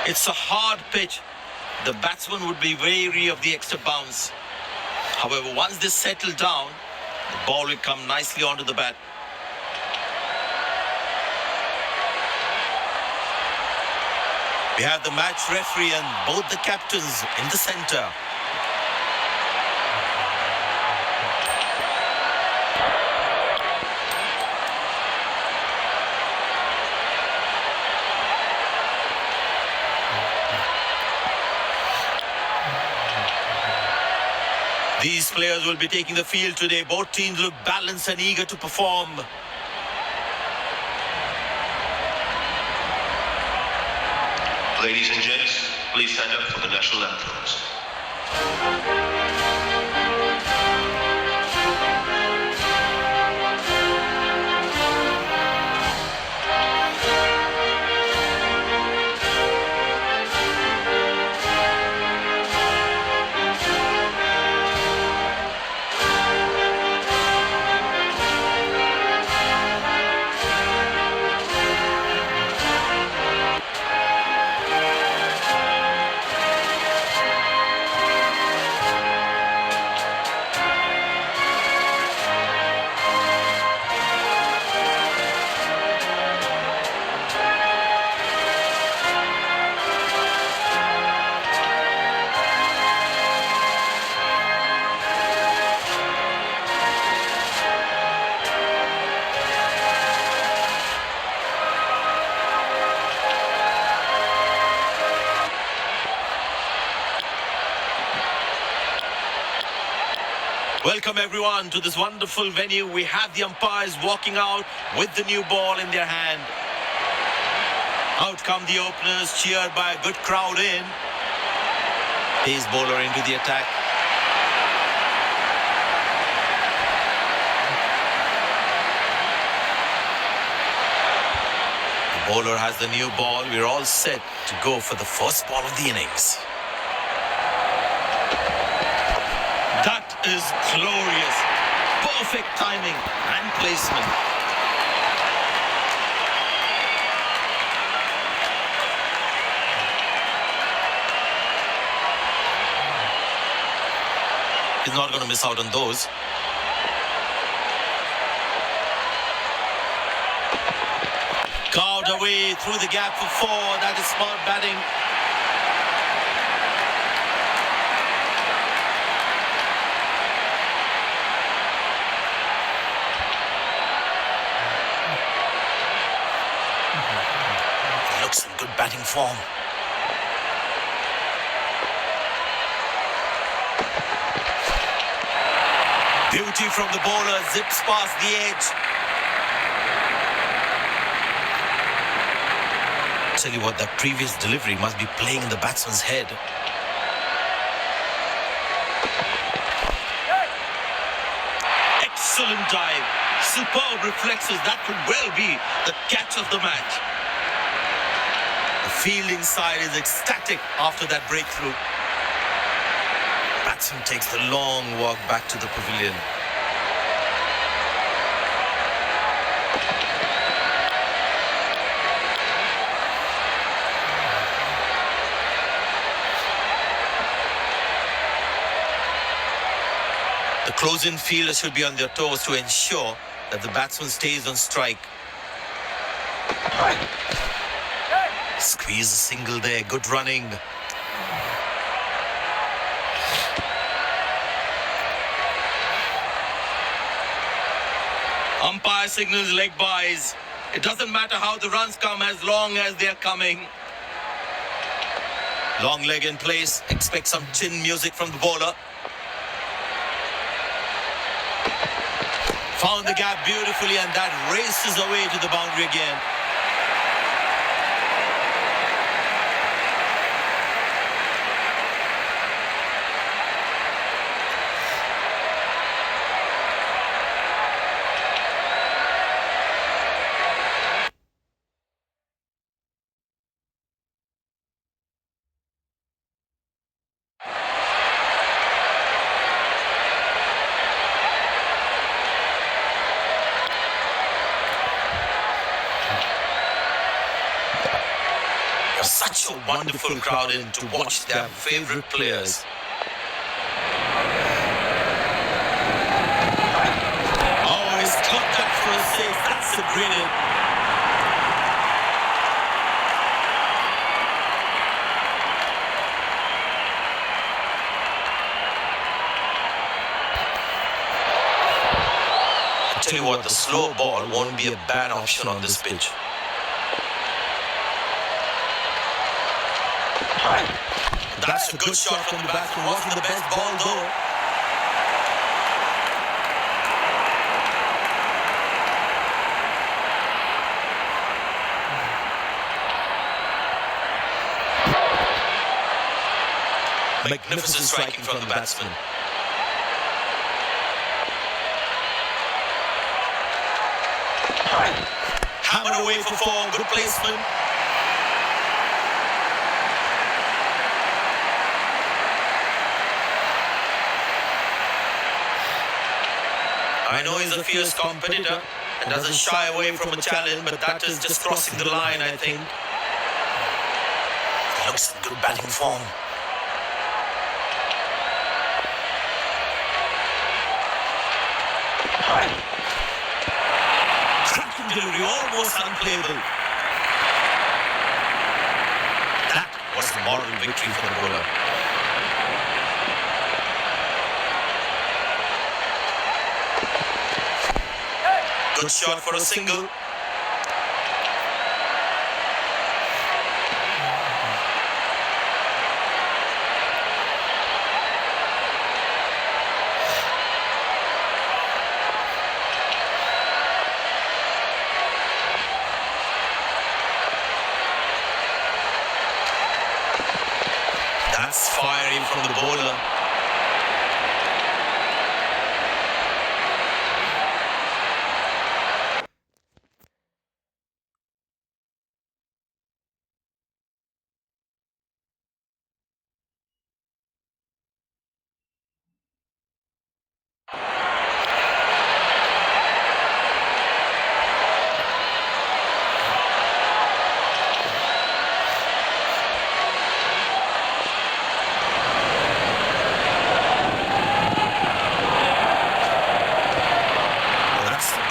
It's a hard pitch. The batsman would be wary of the extra bounce. However, once they settle down, the ball will come nicely onto the bat. We have the match referee and both the captains in the centre. These players will be taking the field today. Both teams look balanced and eager to perform. Ladies and gents, please stand up for the national anthems. Welcome everyone to this wonderful venue. We have the umpires walking out with the new ball in their hand. Out come the openers, cheered by a good crowd in. Pace bowler into the attack. The bowler has the new ball. We're all set to go for the first ball of the innings. That is glorious. Perfect timing and placement. He's not going to miss out on those. Carved away through the gap for four. That is smart batting. Looks in good batting form. Beauty from the bowler, zips past the edge. Tell you what, that previous delivery must be playing in the batsman's head. Excellent dive. Superb reflexes. That could well be the catch of the match. The fielding side is ecstatic after that breakthrough. Batsman takes the long walk back to the pavilion. The close-in fielders should be on their toes to ensure that the batsman stays on strike. Squeeze a single there, good running. Umpire signals leg byes. It doesn't matter how the runs come as long as they're coming. Long leg in place. Expect some chin music from the bowler. Found the gap beautifully and that races away to the boundary again. such a wonderful crowd in to watch their favorite players. Oh, he's got that for a save. That's a great hit. Tell you what, the slow ball won't be a bad option on this pitch. That's a good shot from the batsman. Wasn't the best ball though. Magnificent striking from the batsman. Hammered away for four. Good placement. I know he's a fierce competitor and doesn't shy away from a challenge, but that is just crossing the line, I think. He looks in good batting form. Cracking delivery, almost unplayable. That was the moral victory for the bowler. Good shot for a single. That's fiery from the bowler.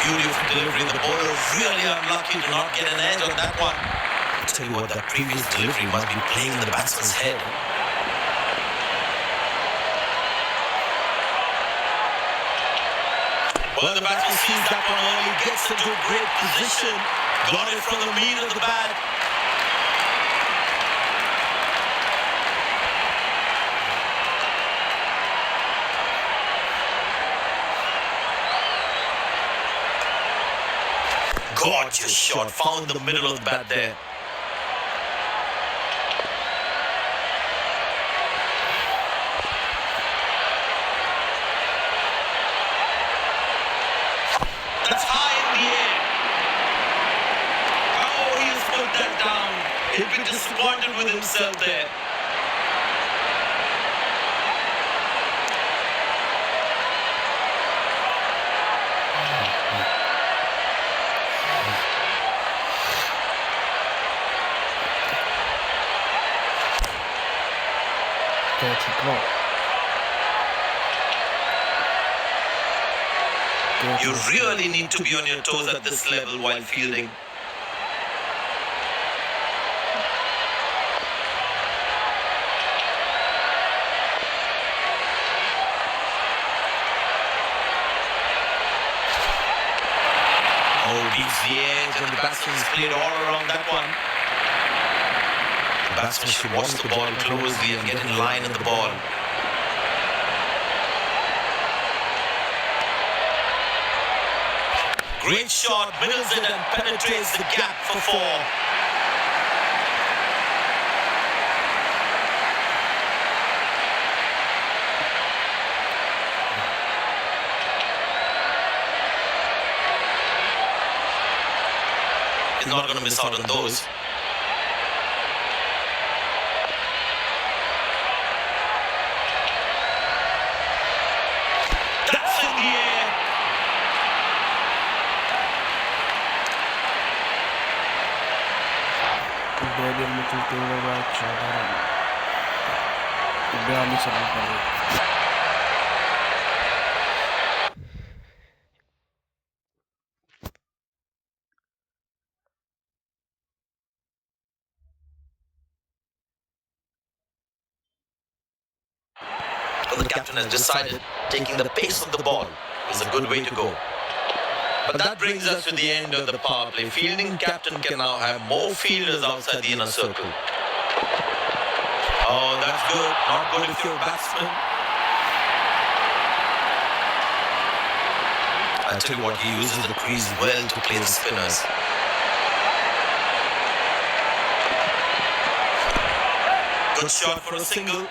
Beautiful delivery. The bowler really unlucky to not get an edge on that one. I tell you what, that previous delivery must be playing in the batsman's head. Well, the batsman sees that one early, gets into a great position, got it from the meat of the bat. Gorgeous shot, found the middle of the bat there. That's high in the air. Oh, he's put that down. He'd been disappointed with himself there. You really need to be on your toes at this level while fielding. Oh, deep the edge, and the batsman's played all around that one. The batsman should watch the ball closely and get in line in the ball. Great shot, middles it and penetrates the gap for four. He's not going to miss out on those. That's in the air. Stadium में चलते हुए match 42 run पर है। Well, the captain has decided taking the pace of the ball is a good way to go. But that brings us to the end of the power play. Fielding captain can now have more fielders outside the inner circle. Oh, that's good. Not good if you're a batsman. I tell you what, he uses the crease well to play the spinners. Good shot for a single.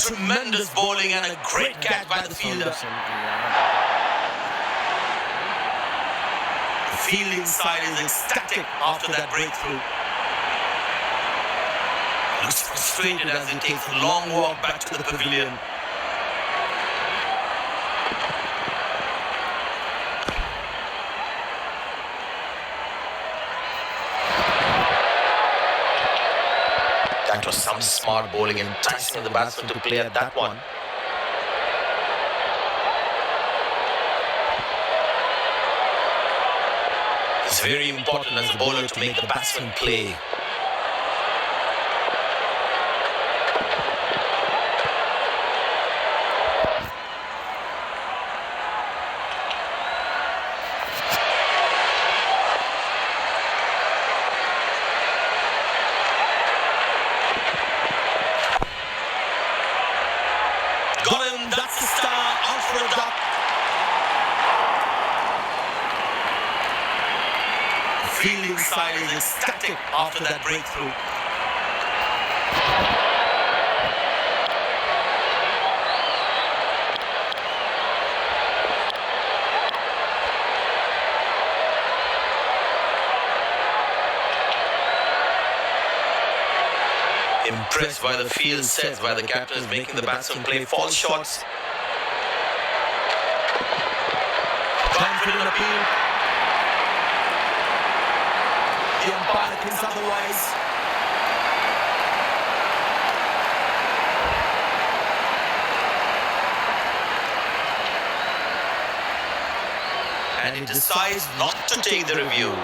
Tremendous bowling and a great catch by the fielder. The fielding side is ecstatic after that breakthrough. Looks frustrated as he takes a long walk back to the pavilion. That was some smart bowling, enticing the batsman to play at that one. It's very important as a bowler to make the batsman play. Got him, that's the star, out for a duck. The fielding side is ecstatic after that breakthrough. Impressed by the field sets by the captain is making the batsman play false shots. Confident appeal. The umpire thinks otherwise. And he decides not to take the review.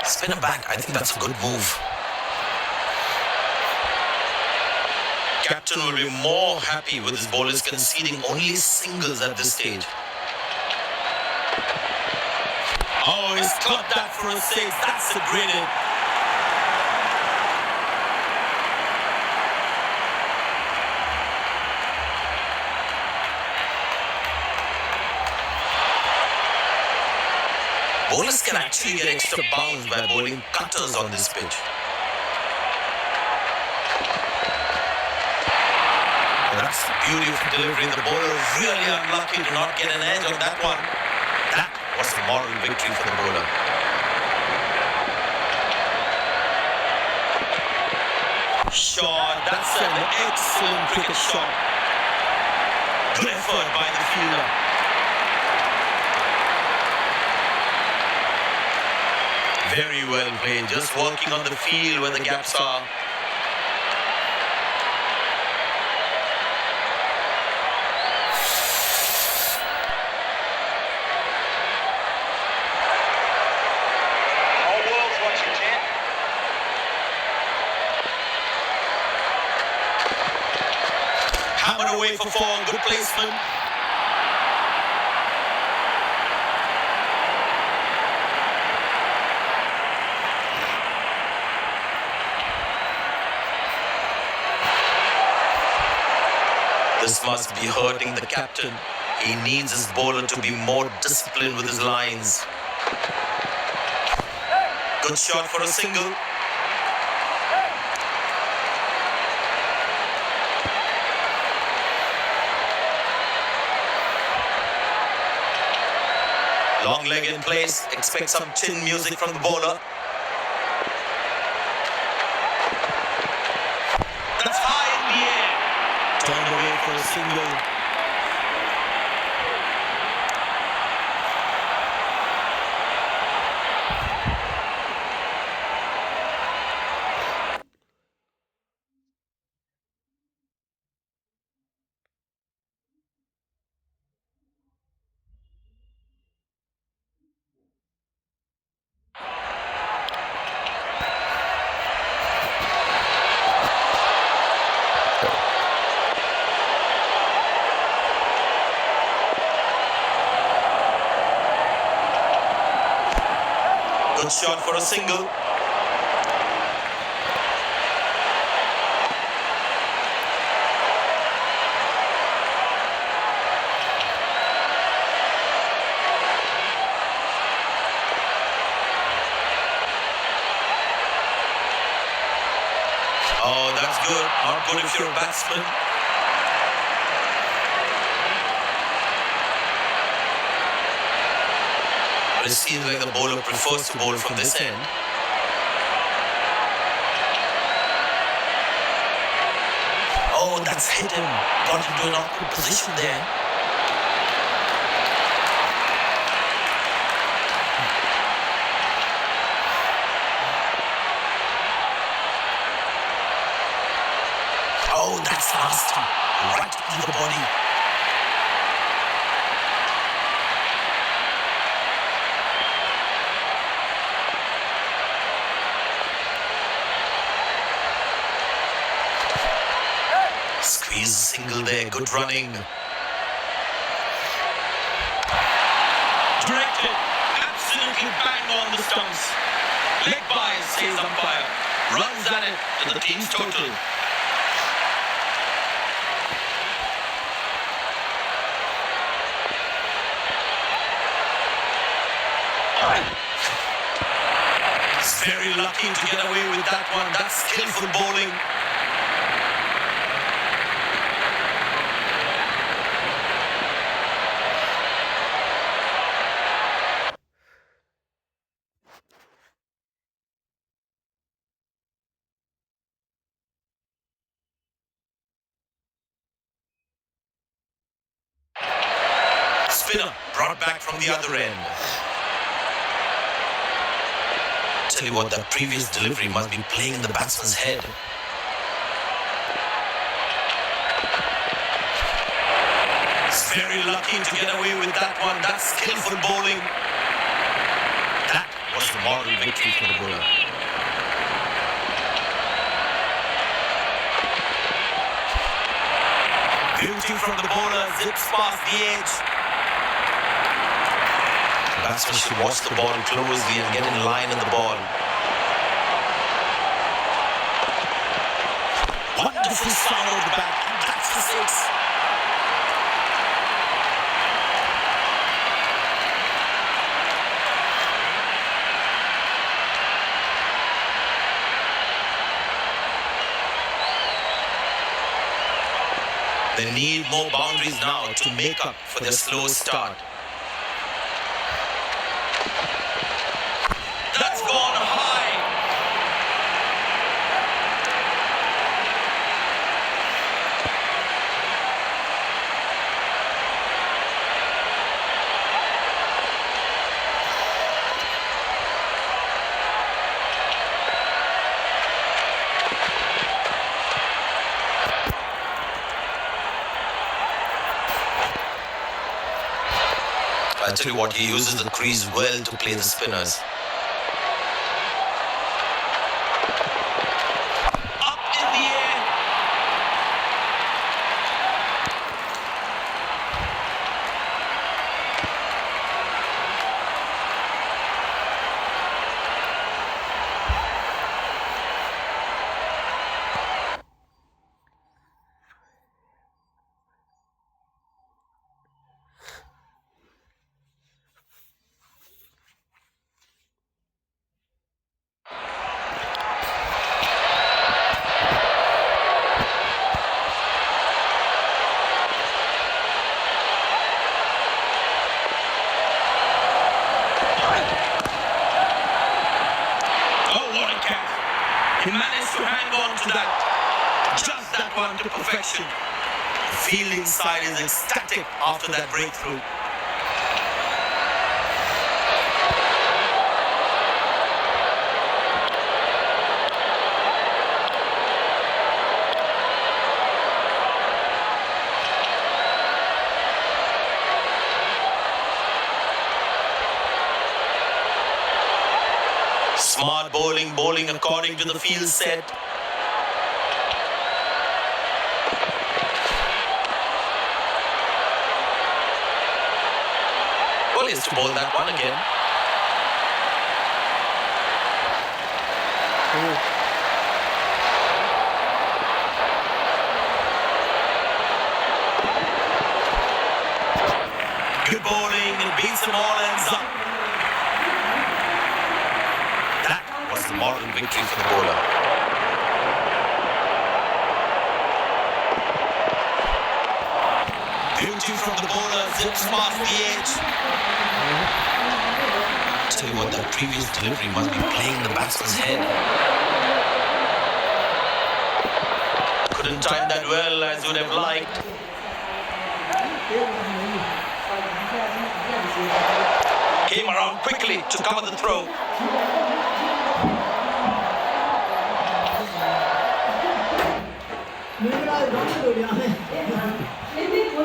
Spinner back, I think that's a good move. Captain will be more happy with his bowlers conceding only singles at this stage. Oh, he's caught that for a six. That's a great hit. Bowlers can actually get extra bounce by bowling cutters on this pitch. That's the beauty of delivery. The bowler is really unlucky to not get an edge on that one. That was a moral victory for the bowler. Shot. That's an excellent cricket shot. Good effort by the fielder. Very well played, just working on the field where the gaps are. Whole world's watching, Jen. Hammered away for four, good placement. This must be hurting the captain. He needs his bowler to be more disciplined with his lines. Good shot for a single. Long leg in place. Expect some chin music from the bowler. That's high in the air. Turned away for a single. Good shot for a single. Oh, that's good. Not good if you're a batsman. But it seems like the bowler prefers to bowl from this end. Oh, that's hit him. Got into an awkward position there. Oh, that's nasty. Right to the body. Squeeze single there. Good running. Directed. Absolutely bang on the stumps. Leg by, says umpire. Runs at it to the team's total. He's very lucky to get away with that one. That's skillful bowling. Spinner brought back from the other end. Tell you what, that previous delivery must be playing in the batsman's head. He's very lucky to get away with that one. That's skillful bowling. That was the moral victory for the bowler. Beauty from the bowler, zips past the edge. The batsman should watch the ball closely and get in line in the ball. Wonderful sound of the bat. That's the six. They need more boundaries now to make up for their slow start. That's gone high. I tell you what, he uses the crease well to play the spinners. Up in the air. to perfection. The fielding side is ecstatic after that breakthrough. Smart bowling according to the field set. Well, he has to bowl that one again. Good bowling, it beats them all ends up. That was the moral victory for the bowler. Beauty from the bowler, zips past the edge. Tell you what, that previous delivery must be playing the batsman's head. Couldn't time that well as would have liked. Came around quickly to cover the throw.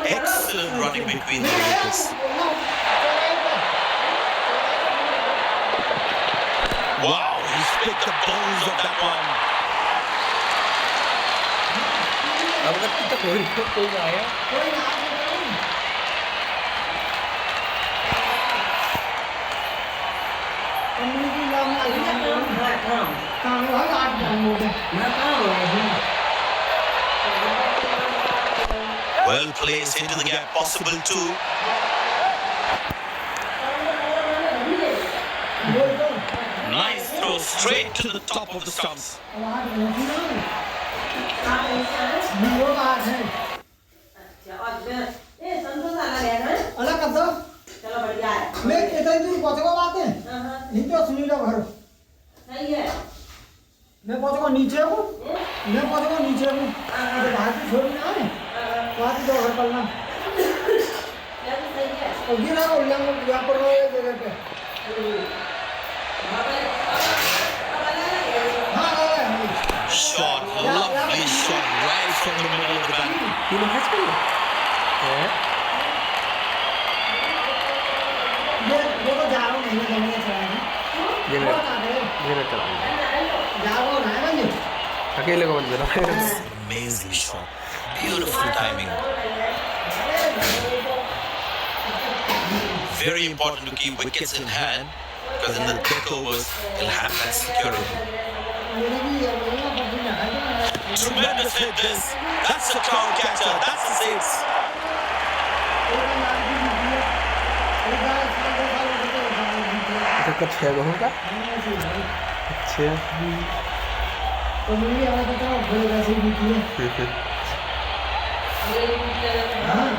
Excellent running between the wickets. Wow, he split the bones of that one. अब तक तो कोई नहीं आया Well placed into the gap, possible too. Nice throw straight to the top of the stumps. अलग कर दो चलो बढ़िया है मैं इधर दूर पहुंचेगा बात है नहीं तो सुनीला भरो सही है मैं पहुंचेगा नीचे को मैं पहुंचेगा नीचे को बाहर से छोड़ ना है बात तो घर पर ना क्या तो सही है और ये ना उल्लंघन यहाँ पर ये जगह पे Shot, lovely shot right from the middle of the bat. ये मैच में है ये तो जा रहा हूँ नहीं जमने चलाएंगे ये मैं चलाऊंगा जा रहा हूँ ना बंदे अकेले को बंद देना Amazing shot. Beautiful timing. Very important to keep wickets in hand because in the death overs, they'll have that security. Tremendous hit this. That's a crown catcher. That's a six. इसका 6 होगा अच्छा तो मुझे आया था बड़े वैसे भी किए हाँ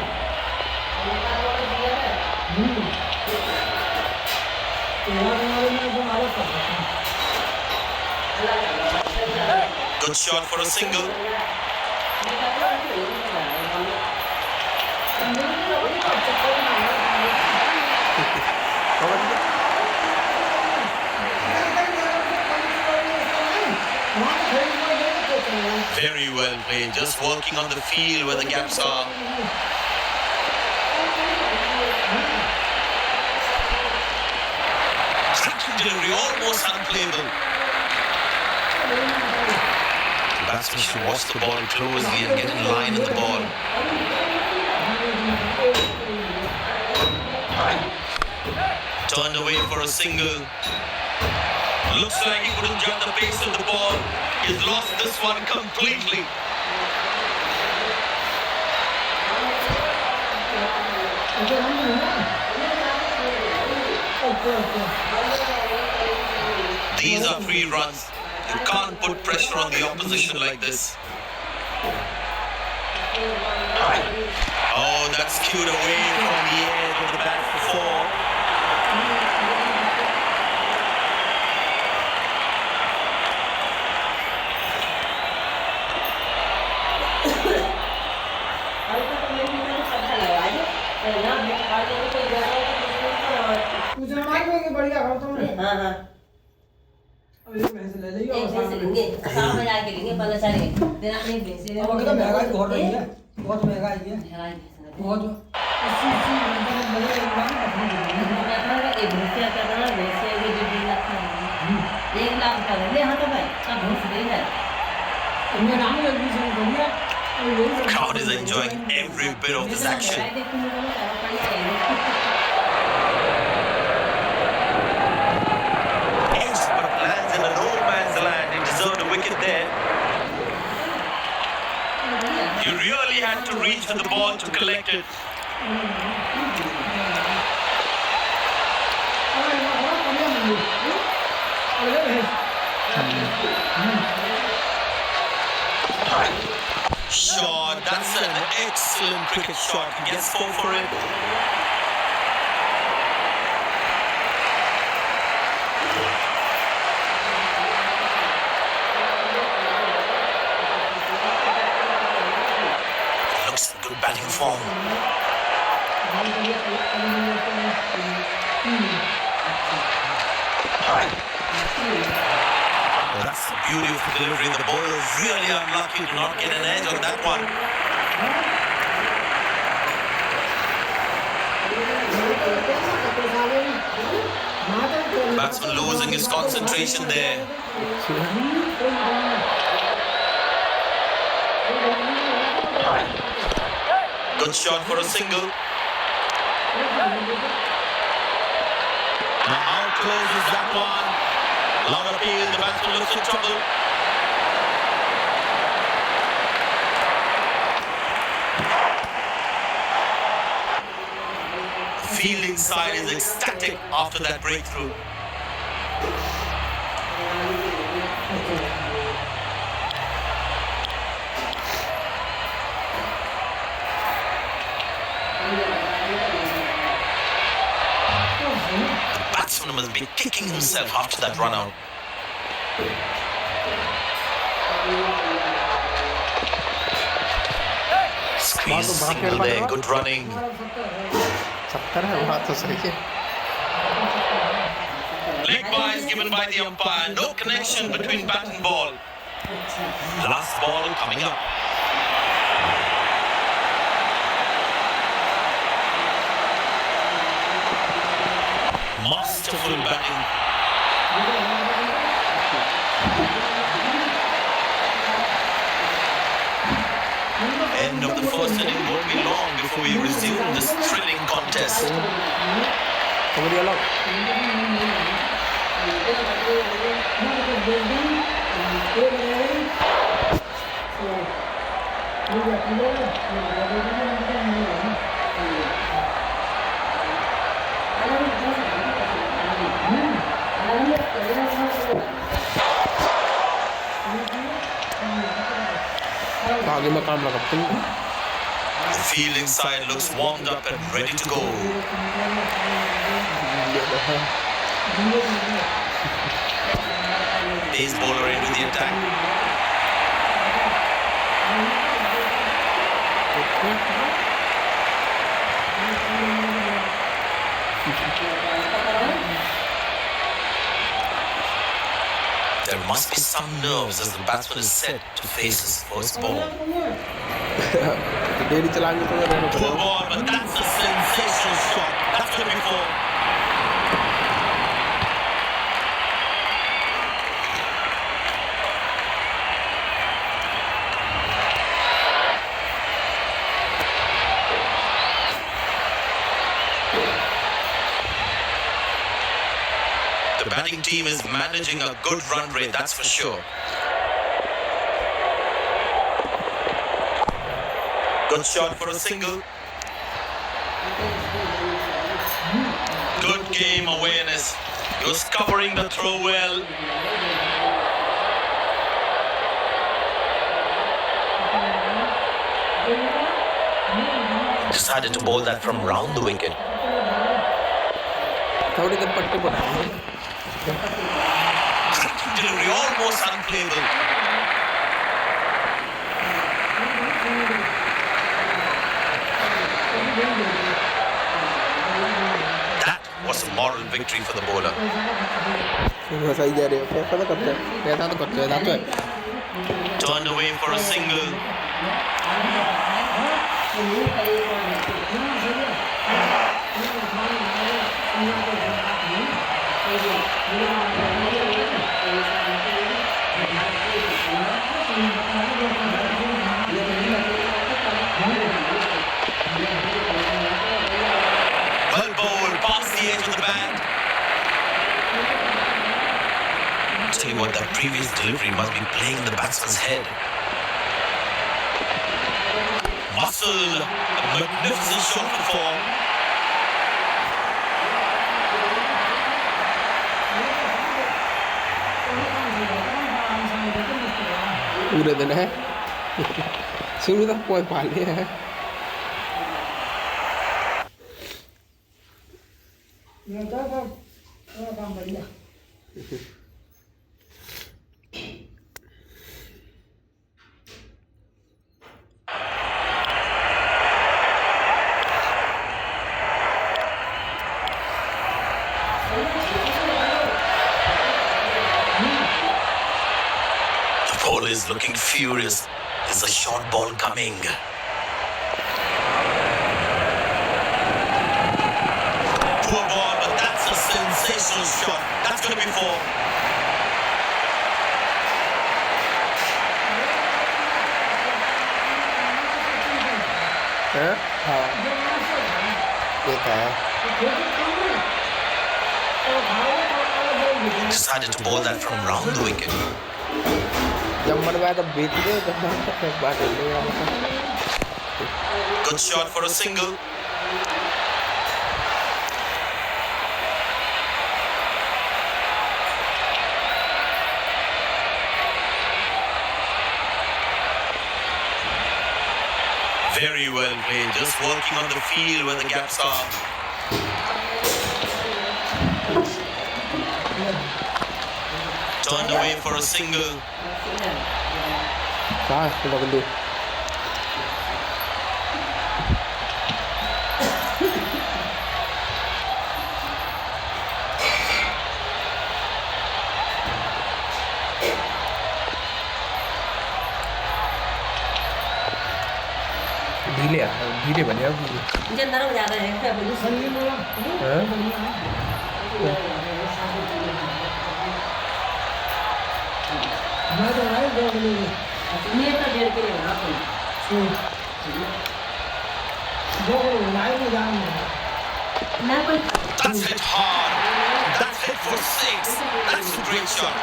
Good shot for a single. Very well played. Just working on the field where the gaps are. Striking delivery, almost unplayable. The batsman should watch the ball closely and get in line in the ball. Turned away for a single. Looks like he couldn't jump the pace of the ball. He's lost this one completely. These are free runs. You can't put pressure on the opposition like this. Oh, that's skewed away from the edge of the bat for four. कुछ ना मार में बढ़िया खाओ तुमने हाँ हाँ अब एक भैंस ले लियो एक भैंस लेंगे 7 बजे आके लेंगे पता चले तेरा नहीं भैंस अब अगर तो महंगाई बहुत रही है बहुत महंगाई है बहुत 80 घंटे में लगे एक लाख एक भैंसिया क्या करना भैंसिया के 2 लाख का 1 लाख का ले हाँ तो भाई सब भैंस दे जाए इनका नाम है अभी से बढ़िया The crowd is enjoying every bit of this action. Yes, but lands in a no man's land. He deserved a wicket there. He really had to reach for the ball to collect it. Shot, that's an excellent cricket shot. He gets 4 for it. Looks good batting form. Oh, that's the beauty of the delivery. The bowler is really unlucky to not get an edge on that one. Batsman losing his concentration there. Good shot for a single. Now how close is that one? Long appeal, the batsman looks in trouble. The fielding side is ecstatic after that breakthrough. The batsman must be kicking himself after that run out. Squeeze single there, good running. 70 है बात तो सही है Leg bye is given by the umpire. No connection between bat and ball. Last ball coming up. Masterful batting. End of the first inning won't be long before we resume this thrilling contest. Kabaddi अलग आगे में काम लगा तुम The fielding side looks warmed up and ready to go. Pace bowler into the attack. There must be some nerves as the batsman is set to face his first ball. Dairy चलाएंगे तो रहना Poor ball, but that's a sensational shot. That's going to be 4. The batting team is managing a good run rate, that's for sure. Good shot for a single. Good game awareness. He was covering the throw well. Decided to bowl that from round the wicket. थोड़ी देर पट्टी बनाएंगे Delivery almost unplayable. moral victory for the bowler. सही जा रहे हो पता करते हैं ऐसा तो करते हैं ऐसा तो है Turned away for a single. Well bowled, past the edge of the bat. Tell you what, that previous delivery must be playing in the batsman's head. Muscle, a magnificent shot for four. पूरे दिन है शुरू तक कोई पा लिया है काम बढ़िया The bowler is looking furious. There's a short ball coming. Poor ball, but that's a sensational shot. That's going to be four. हाँ ये क्या है Decided to bowl that from round the wicket. जब मन में आया तब बेच दे जब मन में बात नहीं Good shot for a single. Very well played, just working on the field where the gaps are. Turned away for a single. कहाँ है बगलू धीरे बने अब मुझे नरम ज़्यादा है क्या बोलूं संगीत बोला मैं तो नहीं दो मिनट ये तो डेढ़ के लिए बना कोई दो लाइन में जाऊंगा ना कोई That's hit hard. That's hit for six. That's a great shot.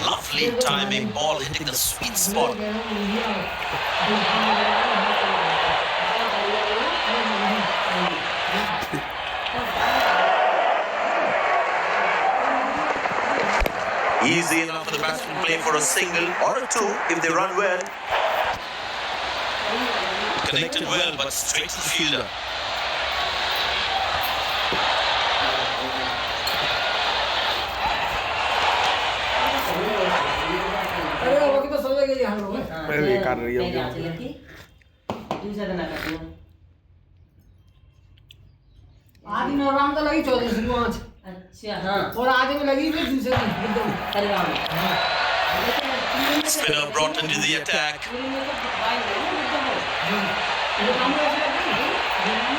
Lovely timing, ball hitting the sweet spot. Easy enough for the batsman to play for a single or a two if they run well. Connected well, but straight to the fielder. अरे वो की तो समझ गई हम लोग मैं भी कर रही हूँ दूसरा दिन आकर तू आदि में आराम तो लगी 14 शुरुआत अच्छा हाँ और आधे में लगी फिर दूसरे दिन एकदम परिवार Spinner brought into the attack.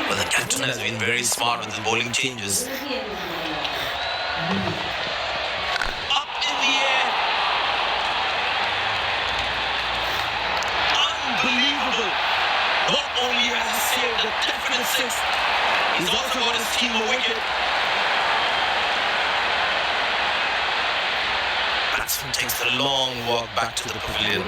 But the captain has been very smart with his bowling changes. Up in the air. Unbelievable. Not only has he saved a definite six, he's also got his team a wicket. Batsman takes the long walk back to the pavilion.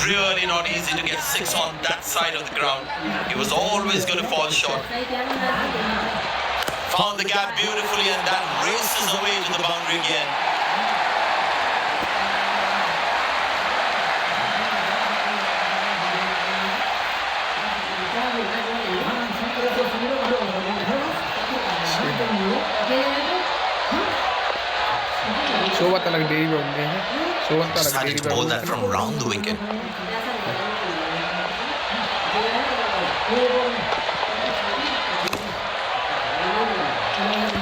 really not easy to get six on that side of the ground. He was always going to fall short. Found the gap beautifully and that races away to the boundary again. शोभा तलक dairy पे होते हैं शोभा तलक dairy Decided to पे bowl that from round the wicket.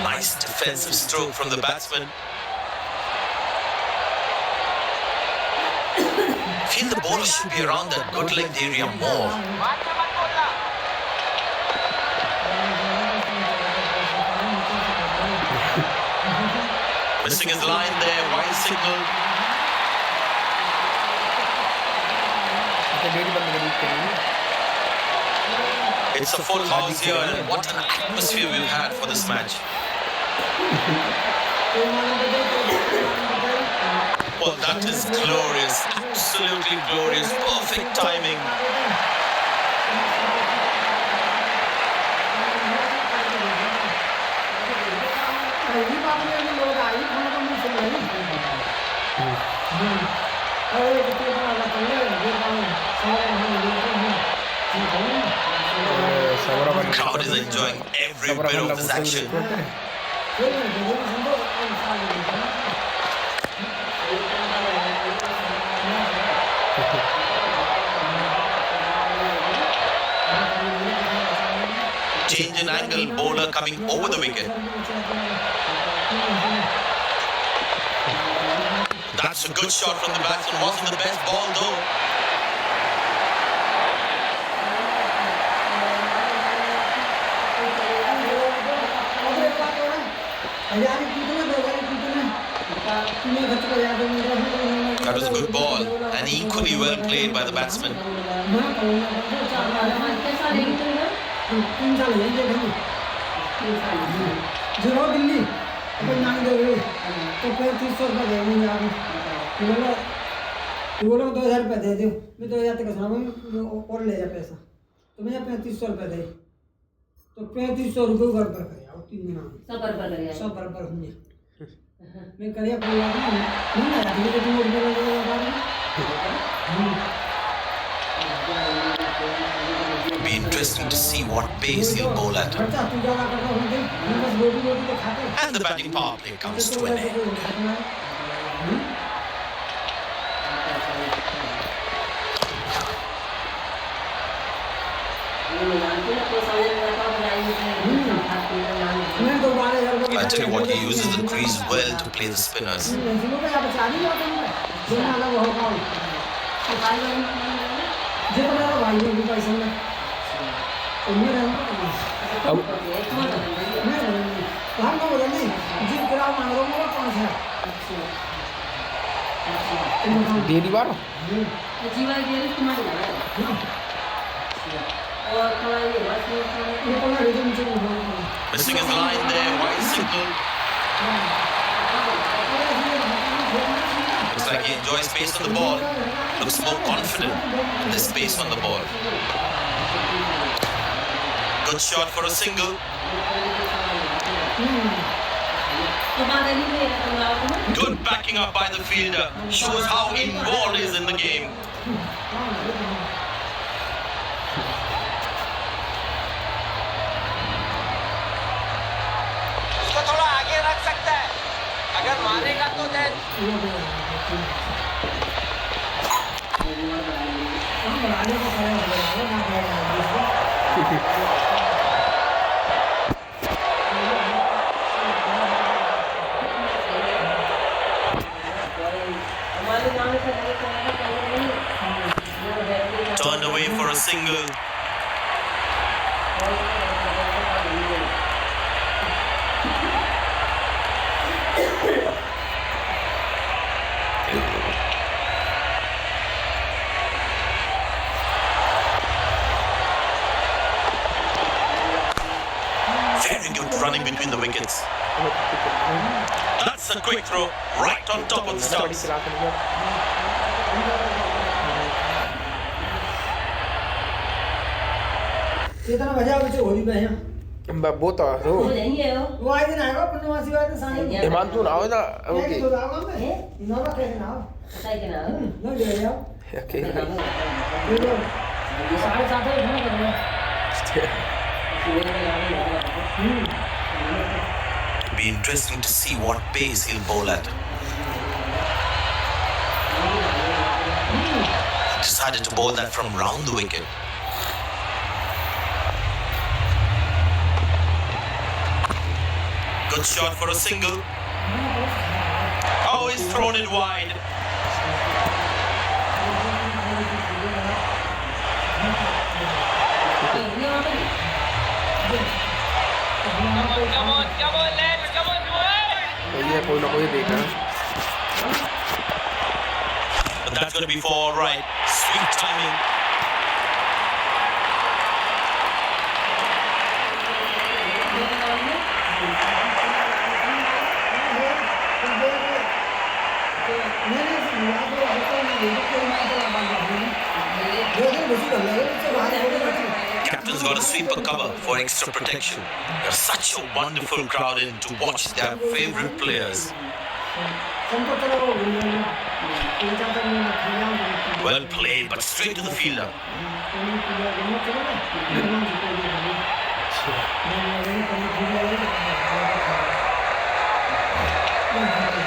Nice defensive stroke from the batsman. Feel the bowler should be around that good length area more. Missing his line there, wide signal. Dairy बंद करी It's a full house here and what an atmosphere we've had for this match. Well, that is glorious, absolutely glorious, perfect timing. The crowd is enjoying every bit of this action. Change in angle, bowler coming over the wicket. That's a good shot from the batsman. Wasn't the best ball though. That was a good ball and equally well played by the batsman. वो लोग 2000 रुपये दे दो मैं 2000 तक और ले जा पैसा तो मैं 3500 रुपये दे तो 3500 रुपये बराबर कर 3 महीना सब बराबर होंगे मैं करिए कोई बात नहीं ना धीरे धीरे रुपये लगेगा बाद में Be interesting to see what pace he'll bowl at. And the batting power play comes to an end. I tell you what, he uses the crease well to play the spinners. Dairy bar Missing his line there, wide signal. Looks like he enjoys space on the ball. Looks more confident in the space on the ball. Good shot for a single. Good backing up by the fielder. Shows how involved he is in the game. उसको थोड़ा आगे रख सकता है अगर मारेगा तो then Turned away for a single. Very good running between the wickets. That's a quick throw right on top of the stumps. चेतना बजा बच्चे होली पे हैं वो तो हो जाएंगे वो आए दिन आएगा पुण्यवासी वाले दिन साईं हिमांशु ना हो ना ओके तो आओ हम नौरा कैसे ना हो सही के नाम ना ले जाओ ओके ये 7:30 बजे फोन करूंगा Be interesting to see what pace he'll bowl at. Decided to bowl that from round the wicket. Good shot for a single. Oh, he's thrown it wide. Come on, lads, come on, boys! ये कोई ना कोई देखा But that's going to be for all right. Sweet timing. Captain's got a sweeper cover for extra protection. There's such a wonderful crowd in to watch their favorite players. Well played, but straight to the fielder.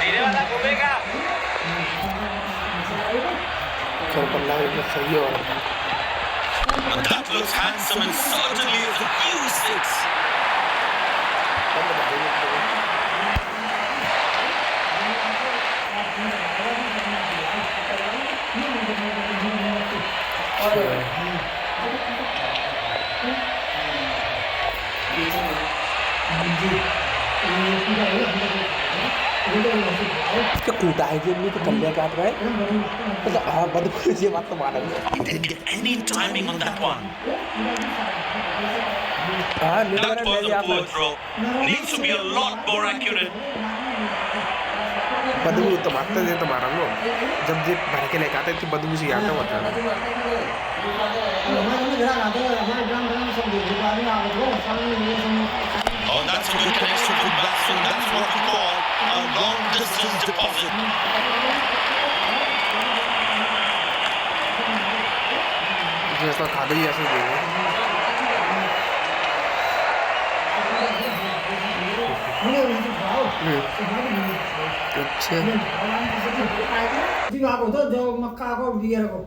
धीरे वाला घूमेगा चल पल्ला एक सही हो And that looks handsome and certainly is a huge six. क्या कूटा है जी तो कल्ले काट रहा है मतलब हाँ बदबू ये बात तो मारा He didn't get any timing on that one. हाँ That was a poor throw. Needs to be a lot more accurate. बदबू तो मारते थे तो मारा लो जब जे भर के लेके आते थे बदबू से आता होता Oh, that's a good connection to batsman. That's what we call a long distance deposit. जैसा खाते ही ऐसे देंगे अच्छा जो मक्का को बियर को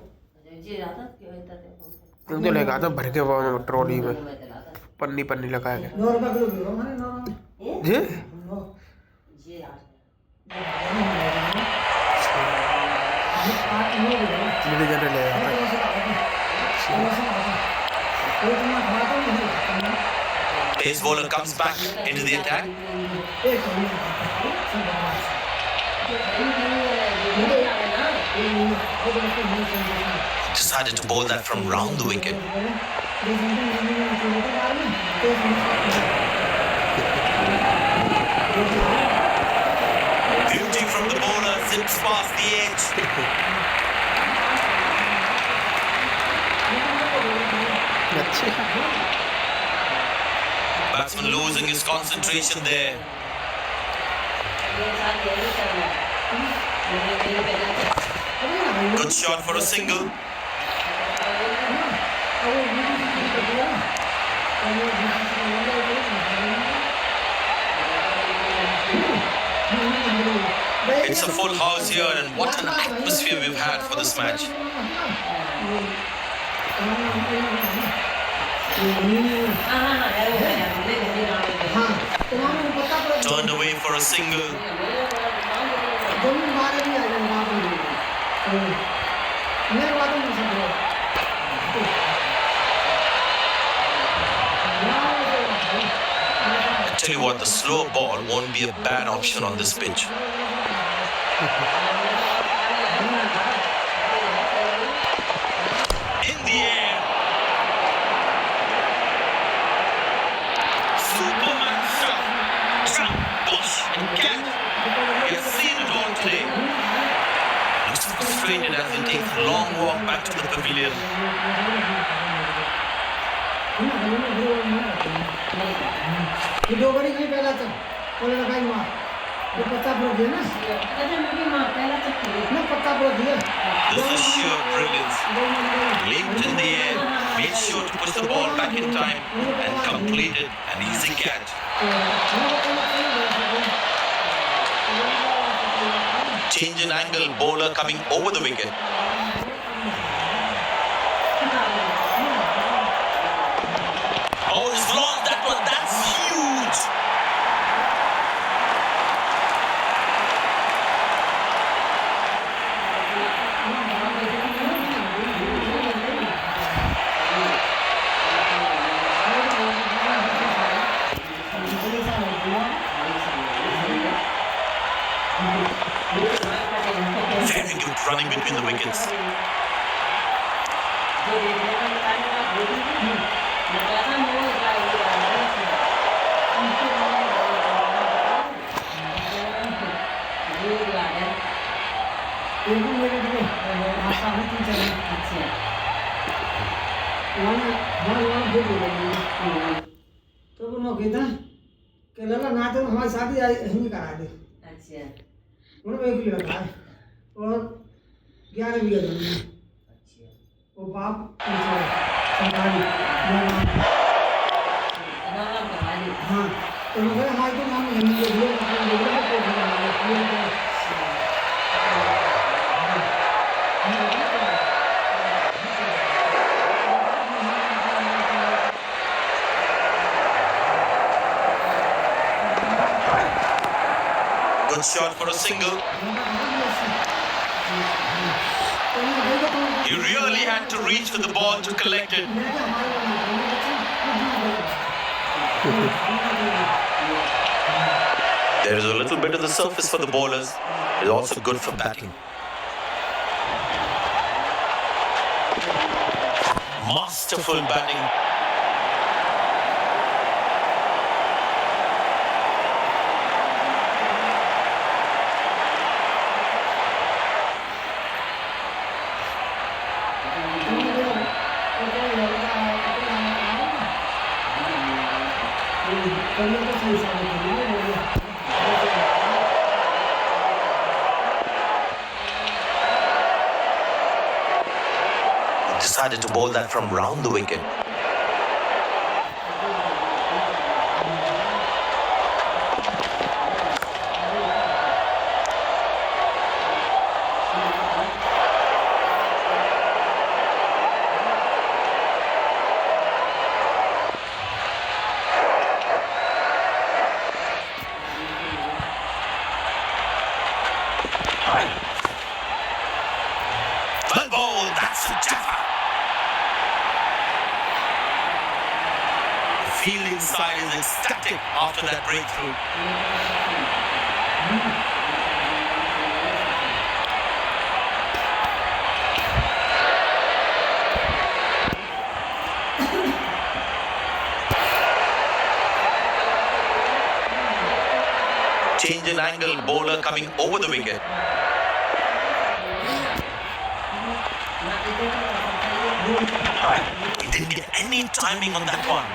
तुम तो लेगा था भर के वो ट्रॉली में पन्नी पन्नी लगा के 9 रुपए किलो बियर माने 9 जी मेरे जने ले Pace bowler comes back into the attack. Decided to bowl that from round the wicket. Beauty from the bowler, zips past the edge. Batsman losing his concentration there. Good shot for a single. It's a full house here, and what an atmosphere we've had for this match. Turned away for a single. I tell you what, the slow ball won't be a bad option on this pitch. In the air. Superman stuff. Trap, push, and catch. We have seen it all today. Looks frustrated as he takes a long walk back to the pavilion. ना गली में भी वो नहीं करते ये दो बड़ी नहीं पहला चल बोले लगाई मार ये पत्ता पर दिया ना कहते मैं भी मां पहला चक्की ना पत्ता पर दिया This is sheer brilliance. Leaped in the air, made sure to push the ball back in time and completed an easy catch. Change in angle, bowler coming over the wicket. Oh, he's lost that one. That's huge. Very good running between the wickets. एकदम मेरे लिए आशा होती चाहिए वहाँ दे तो वो नौकरी था कि लगा ना तो हमारी शादी यहीं करा दे अच्छा उन्होंने 1 किलो रखा है और 11 बीघा जमीन अच्छा वो बाप सरकारी हाँ तो मैं हमारे तो नाम जमीन दे दिए Good shot for a single. He really had to reach for the ball to collect it. There is a little bit of the surface for the bowlers. It's also good for batting. Masterful batting. Decided to bowl that from round the wicket. Well bowled, that's a jaffa. The field inside is ecstatic after that breakthrough. Change in angle, bowler coming over the wicket. He didn't get any timing on that one.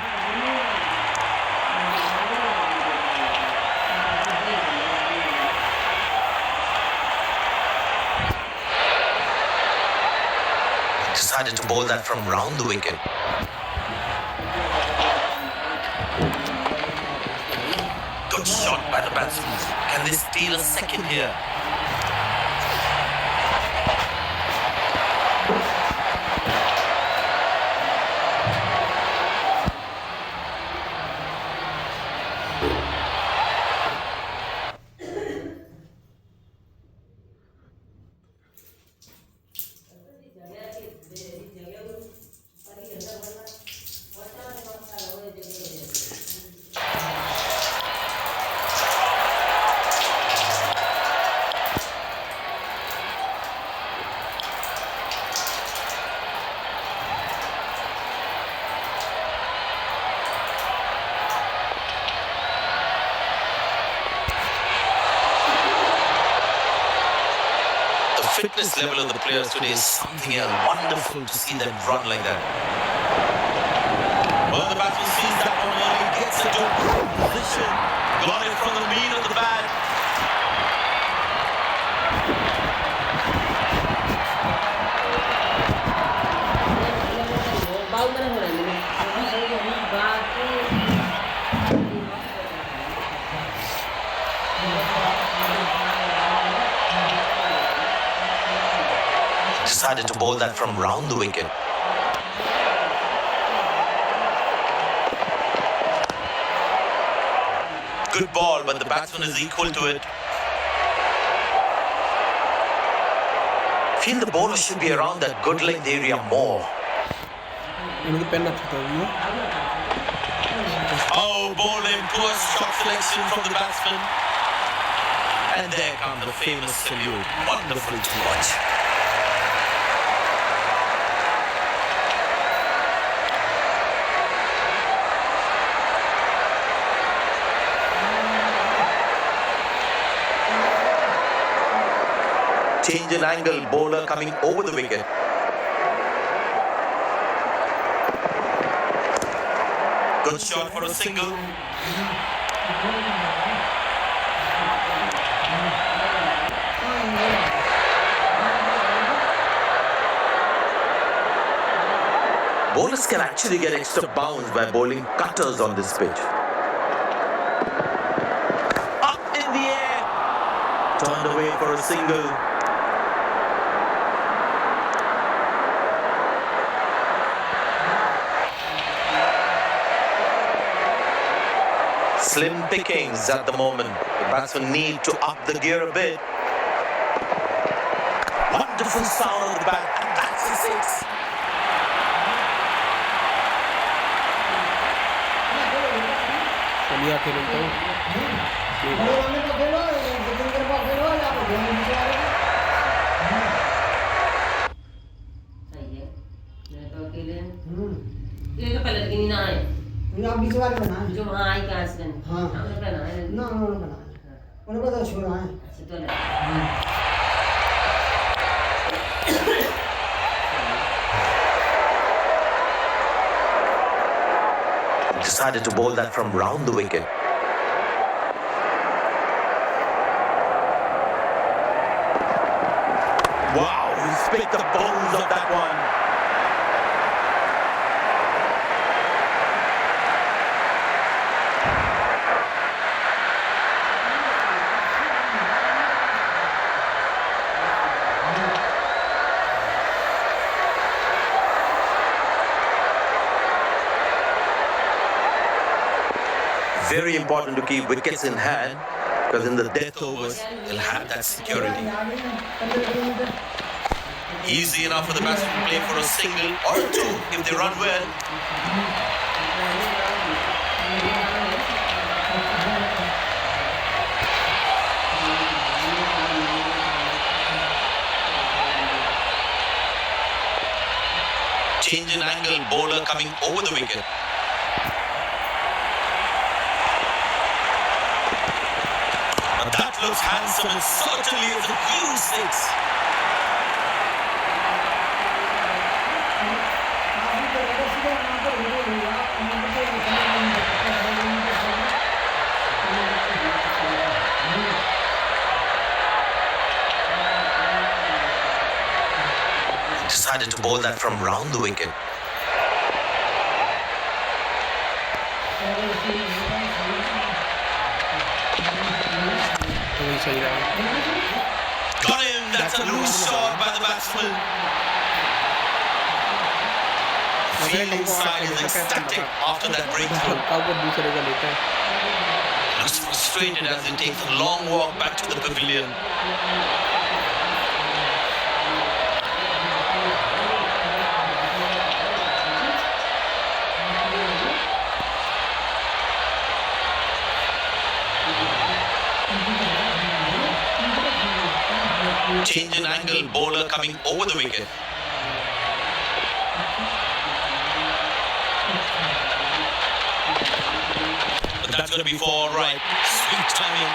Decided to bowl that from round the wicket. Good shot by the batsmen. Can they steal a second here? Fitness level of the players today is something else. Wonderful to see them run like that. Well, the batsman sees that one early, gets into a good position, got it from the mean of the bat. Decided to bowl that from round the wicket. Good ball, but the batsman is equal to it. Feel the bowler should be around that good length area more. Oh, bowling, poor shot selection from the batsman. And there comes the famous salute. Wonderful to watch. Change in angle, bowler coming over the wicket. Good shot for a single. Bowlers can actually get extra bounce by bowling cutters on this pitch. Up in the air. Turned away for a single. Slim pickings at the moment. The batsmen need to up the gear a bit. Wonderful sound of the bat, and that's a six. चलिए खेलते हैं सही है मैं तो अकेले ये तो पहले लेकिन ना आए आप बीच वाले बना जो वहाँ आई कहाँ से हाँ हमने पहना है ना उन्होंने बना उनको तो छोड़ा है अच्छा तो ले Decided to bowl that from round the wicket. Wow, he's picked the bones of that one. Very important to keep wickets in hand because in the death overs, they'll have that security. Easy enough for the batsman to play for a single or a two if they run well. Change in angle, bowler coming over the wicket. That looks handsome and certainly is a huge six. Decided to bowl that from round the wicket. सही रहा Got him! That's a loose shot by the batsman. Fielding side is ecstatic after that breakthrough. ऊपर दूसरे का लेता है Looks frustrated as he takes a long walk back to the pavilion. Change in angle, bowler coming over the wicket. But that's going to be for all right. Sweet timing.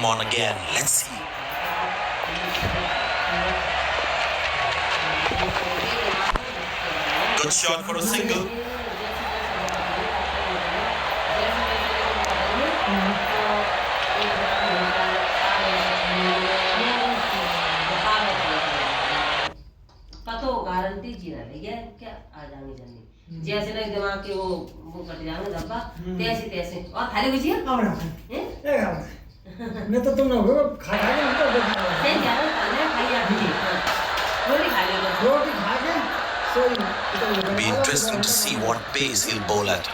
him on again. Let's see. Good shot for a single. तो guarantee जीना भैया क्या आ जाएंगे जल्दी जैसे नहीं दिमाग के वो कट जाएंगे धब्बा तैसे तैसे और खाली बुझिए मैं तो तुम ना हो खा खा के हमको नहीं ज्यादा खाना खाइए रोटी खा लो रोटी खा के सो Be interesting to see what pace he'll bowl at.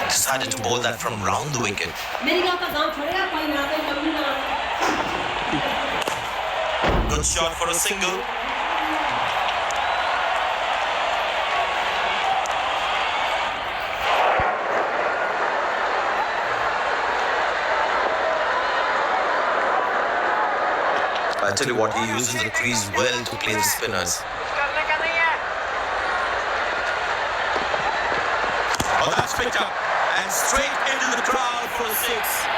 Decided to bowl that from round the wicket. Good shot for a single. I tell you what, he uses the crease well to play the spinners. करने का नहीं है Oh, that's picked up and straight into the crowd for a six.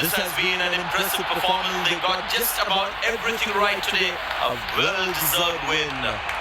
This has been an impressive performance. They got just about everything right today. A well-deserved win.